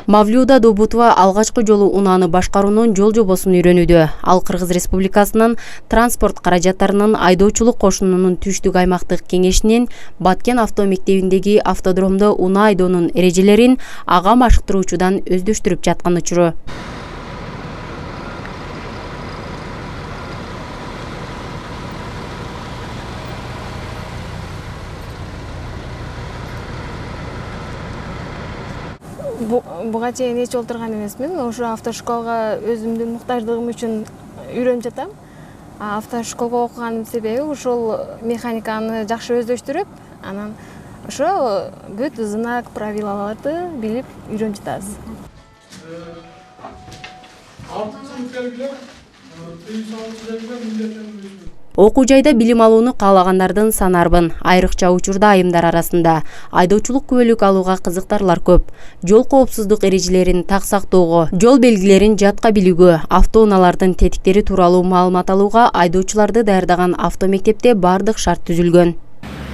Мавлюда Добутова алгачкы жолу унааны башкаруунун жол жобосун үйрөнүүдө. Ал Кыргыз Республикасынын транспорт каражаттарынын айдоочулук кошунунун түштүк аймактык кеңешинин Баткен авто мектебиндеги автодромдо унаа айдоонун эрежелерин ага машыктыруучудан өздөштүрүп жаткан учуру. Буга чейин эч олтурган эмесмин. Ошо автошколго өзүмдүн муктаждыгым үчүн үйрөнүп жатам. Автошколго окуганымдын себеби ушул механиканы жакшы өздөштүрүп, анан ошо бүт знак, правилаларды билип үйрөнүп жатабыз. Окуу жайда билим алууну каалагандардын саны арбын. Айрыкча учурда айымдар арасында айдоочулук күбөлүк алууга кызыктарлар көп. Жол коопсуздук эрежелерин так сактоого, жол белгилерин жатка билүүгө, автоунаалардын тетиктери тууралуу маалымат алууга айдоочуларды даярдаган авто мектепте бардык шарт түзүлгөн.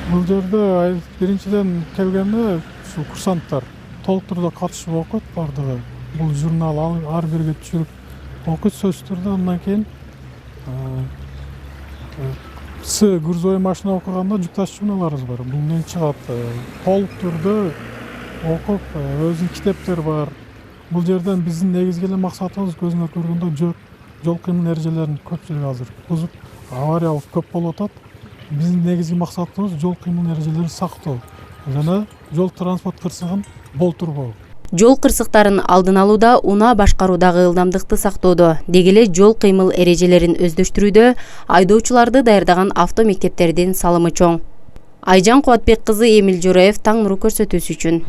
Бул жерде биринчиден келгенде ушу курсанттар толук түрдө катышып окуйт бардыгы. Бул журнал ар бирге түшүрүп окуйт сөзсүз түрдө. Андан кийин грузовой машина окуганда жүк ташуучуларыбыз бар. Бул менен чыгат. Толук түрдө окуп, өзүнүн китептери бар. Бул жерден биздин негизги эле максатыбыз көзүңөр көргөндөй жол кыймыл эрежелерин көпчүлүгү азыр бузуп, авариялык көп болуп атат. Биздин негизги максатыбыз жол кыймыл эрежелерин сактоо жана жол транспорт кырсыгын болтурбоо. Жол кырсыктарын алдын алууда, унаа башкаруудагы ылдамдыкты сактоодо, деги эле жол кыймыл эрежелерин өздөштүрүүдө айдоочуларды даярдаган авто мектептердин салымы чоң. Айжан Кубатбек кызы, Эмил Жураев, Таң нуру көрсөтүүсү үчүн.